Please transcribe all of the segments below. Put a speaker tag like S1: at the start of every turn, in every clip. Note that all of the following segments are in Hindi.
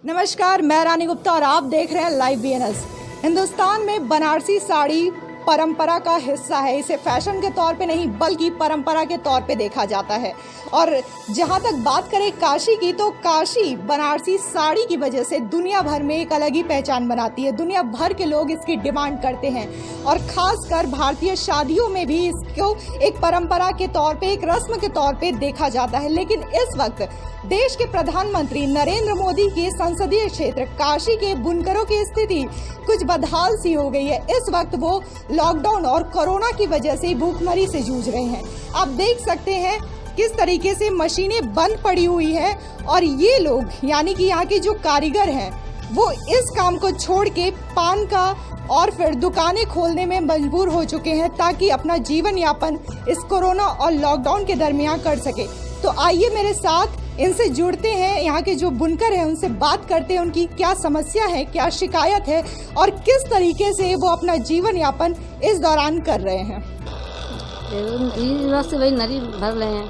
S1: नमस्कार, मैं रानी गुप्ता और आप देख रहे हैं लाइव BNS। हिंदुस्तान में बनारसी साड़ी परंपरा का हिस्सा है। इसे फैशन के तौर पे नहीं बल्कि परंपरा के तौर पे देखा जाता है। और जहां तक बात करें काशी की, तो काशी बनारसी साड़ी की वजह से दुनिया भर में एक अलग ही पहचान बनाती है। दुनिया भर के लोग इसकी डिमांड करते हैं और ख़ासकर भारतीय शादियों में भी इसको एक परंपरा के तौर पे, एक रस्म के तौर पे देखा जाता है। लेकिन इस वक्त देश के प्रधानमंत्री नरेंद्र मोदी के संसदीय क्षेत्र काशी के बुनकरों की स्थिति कुछ बदहाल सी हो गई है। इस वक्त वो लॉकडाउन और कोरोना की वजह से भूखमरी से जूझ रहे हैं। आप देख सकते हैं किस तरीके से मशीनें बंद पड़ी हुई हैं और ये लोग यानी कि यहाँ के जो कारीगर हैं वो इस काम को छोड़ के पान का और फिर दुकानें खोलने में मजबूर हो चुके हैं ताकि अपना जीवन यापन इस कोरोना और लॉकडाउन के दरमियान कर सके। तो आइए मेरे साथ इनसे जुड़ते हैं, यहाँ के जो बुनकर हैं उनसे बात करते हैं, उनकी क्या समस्या है, क्या शिकायत है और किस तरीके से वो अपना जीवन यापन इस दौरान कर रहे हैं।
S2: से वही नरी भर रहे हैं।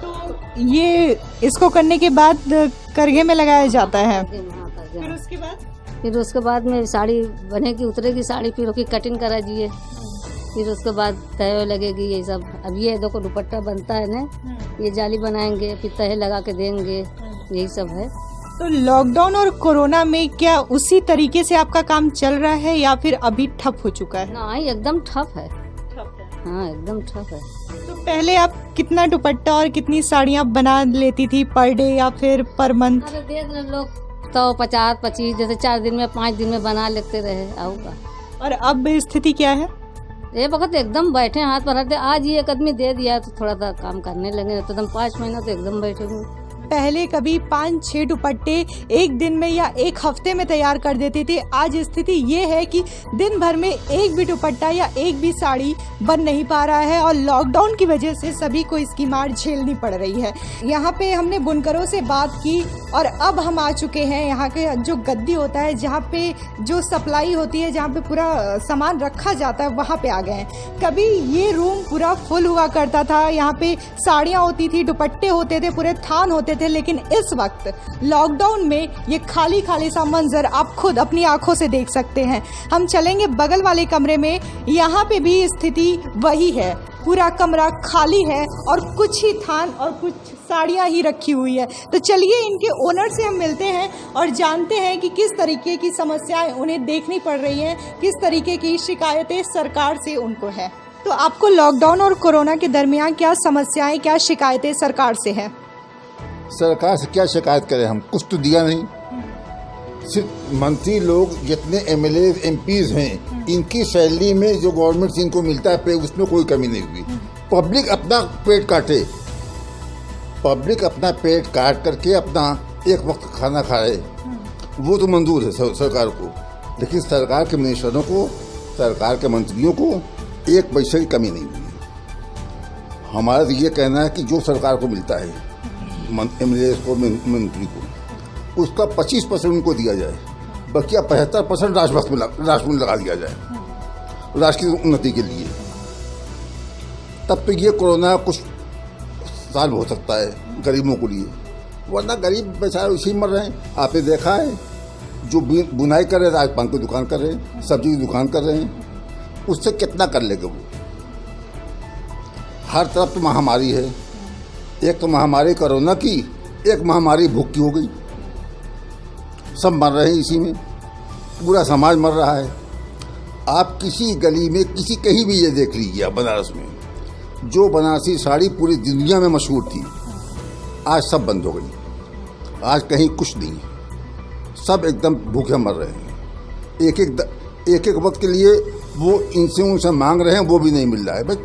S1: तो ये इसको करने के बाद करघे में लगाया जाता है। फिर
S2: उसके बाद में साड़ी बनेगी, उतरेगी साड़ी, फिर उसकी कटिंग करा दिए, फिर उसके बाद तह लगेगी। ये सब अब ये देखो दुपट्टा बनता है ना, ये जाली बनाएंगे, फिर तह लगा के देंगे, यही सब है।
S1: तो लॉकडाउन और कोरोना में क्या उसी तरीके से आपका काम चल रहा है या फिर अभी ठप हो चुका है?
S2: नहीं, एकदम ठप है। हाँ, एकदम ठप है।
S1: तो पहले आप कितना दुपट्टा और कितनी साड़ियाँ बना लेती थी पर डे या फिर पर मंथ?
S2: अरे देख रहे लोग तो 50-25 जैसे 4 दिन में 5 दिन में बना लेते रहे आऊगा।
S1: और अब स्थिति क्या है?
S2: ये वक्त एकदम बैठे हाथ पर हाथ। आज ये एक आदमी दे दिया तो थोड़ा सा काम करने लगे, तो एकदम 5 महीना तो एकदम बैठे हुए।
S1: पहले कभी 5-6 दुपट्टे एक दिन में या एक हफ्ते में तैयार कर देते थे। आज स्थिति ये है कि दिन भर में एक भी दुपट्टा या एक भी साड़ी बन नहीं पा रहा है और लॉकडाउन की वजह से सभी को इसकी मार झेलनी पड़ रही है। यहाँ पे हमने बुनकरों से बात की और अब हम आ चुके हैं यहाँ के जो गद्दी होता है, जहाँ पे जो सप्लाई होती है, जहाँ पे पूरा सामान रखा जाता है, वहाँ पे आ गए हैं। कभी ये रूम पूरा फुल हुआ करता था, यहाँ पे साड़ियाँ होती थी, दुपट्टे होते थे, पूरे थान होते थे। लेकिन इस वक्त लॉकडाउन में ये खाली खाली सा मंजर आप खुद अपनी आंखों से देख सकते हैं। हम चलेंगे बगल वाले कमरे में, यहाँ पे भी स्थिति वही है। पूरा कमरा खाली है और कुछ ही थान और कुछ साड़ियाँ ही रखी हुई है। तो चलिए इनके ओनर से हम मिलते हैं और जानते हैं कि किस तरीके की समस्याएं उन्हें देखनी पड़ रही हैं, किस तरीके की शिकायतें सरकार से उनको है। तो आपको लॉकडाउन और कोरोना के दरमियान क्या समस्याएं, क्या शिकायतें सरकार से है?
S3: सरकार से क्या शिकायत करें, हम कुछ तो दिया नहीं। सिर्फ मंत्री लोग जितने MLA MPs हैं, इनकी सैलरी में जो गवर्नमेंट से इनको मिलता है पे, उसमें कोई कमी नहीं हुई। पब्लिक अपना पेट काटे, पब्लिक अपना पेट काट करके अपना एक वक्त खाना खाए, वो तो मंजूर है सरकार को। लेकिन सरकार के मिनिस्टरों को, सरकार के मंत्रियों को एक पैसे की कमी नहीं हुई। हमारा तो ये कहना है कि जो सरकार को मिलता है, MLA को, मंत्री को, उसका 25% उनको दिया जाए, बाकी 75% राष्ट्र में लगा दिया जाए राष्ट्र की उन्नति के लिए। तब तो ये कोरोना कुछ साल हो सकता है गरीबों के लिए, वरना गरीब बेचारे उसी मर रहे हैं। आपने देखा है जो बुनाई कर रहे थे, आज पान की दुकान कर रहे हैं, सब्जी की दुकान कर रहे हैं, उससे कितना कर लेंगे वो। हर तरफ तो महामारी है, एक तो महामारी कोरोना की, एक महामारी भूख की हो गई। सब मर रहे हैं इसी में, पूरा समाज मर रहा है। आप किसी गली में किसी कहीं भी ये देख लीजिए, बनारस में जो बनारसी साड़ी पूरी दुनिया में मशहूर थी, आज सब बंद हो गई। आज कहीं कुछ नहीं है, सब एकदम भूखे मर रहे हैं। एक एक वक्त के लिए वो इनसे उनसे मांग रहे हैं, वो भी नहीं मिल रहा है। भाई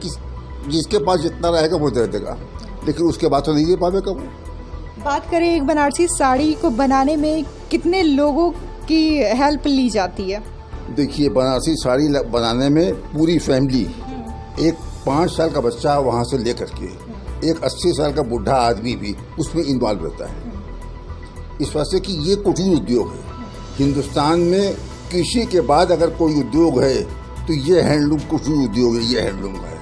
S3: जिसके पास जितना रहेगा वो दे देगा, लेकिन उसके बाद तो नहीं दे पाएगा वो।
S1: बात करें एक बनारसी साड़ी को बनाने में कितने लोगों की हेल्प ली जाती है?
S3: देखिए, बनारसी साड़ी बनाने में पूरी फैमिली, एक 5 साल का बच्चा वहाँ से लेकर के एक 80 साल का बूढ़ा आदमी भी उसमें इन्वॉल्व रहता है। इस वजह से कि ये कुटीर उद्योग है। हिंदुस्तान में कृषि के बाद अगर कोई उद्योग है तो ये हैंडलूम कुटीर उद्योग है, ये हैंडलूम है।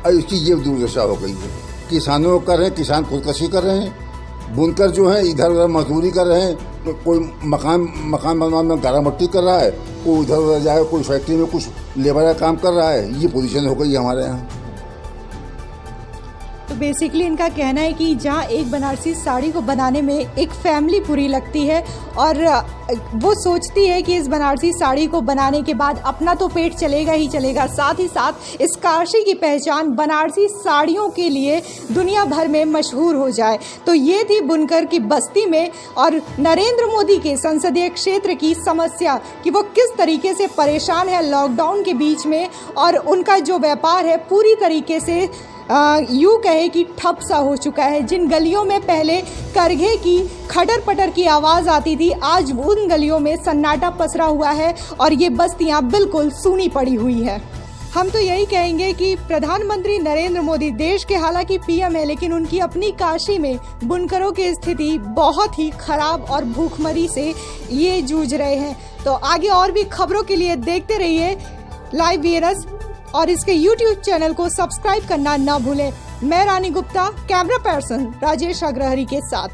S3: और इसकी ये दुर्दशा हो गई है। किसानों कर रहे हैं, किसान खुदकशी कर रहे हैं बुनकर जो है इधर उधर मजदूरी कर रहे हैं, तो कोई मकान बनवाने में गारा मट्टी कर रहा है, कोई इधर उधर जाए, कोई फैक्ट्री में कुछ लेबर का काम कर रहा है। ये पोजीशन हो गई है हमारे यहाँ।
S1: तो बेसिकली इनका कहना है कि जहाँ एक बनारसी साड़ी को बनाने में एक फैमिली पूरी लगती है और वो सोचती है कि इस बनारसी साड़ी को बनाने के बाद अपना तो पेट चलेगा ही चलेगा, साथ ही साथ इस काशी की पहचान बनारसी साड़ियों के लिए दुनिया भर में मशहूर हो जाए। तो ये थी बुनकर की बस्ती में और नरेंद्र मोदी के संसदीय क्षेत्र की समस्या कि वो किस तरीके से परेशान है लॉकडाउन के बीच में और उनका जो व्यापार है पूरी तरीके से यूँ कहे कि ठप सा हो चुका है। जिन गलियों में पहले करघे की खटर पटर की आवाज़ आती थी, आज उन गलियों में सन्नाटा पसरा हुआ है और ये बस्तियां बिल्कुल सूनी पड़ी हुई है। हम तो यही कहेंगे कि प्रधानमंत्री नरेंद्र मोदी देश के हालांकि पीएम है, लेकिन उनकी अपनी काशी में बुनकरों की स्थिति बहुत ही खराब और भूखमरी से ये जूझ रहे हैं। तो आगे और भी खबरों के लिए देखते रहिए लाइव वीएनएस और इसके YouTube चैनल को सब्सक्राइब करना ना भूलें। मैं रानी गुप्ता, कैमरा पर्सन राजेश अग्रहरी के साथ।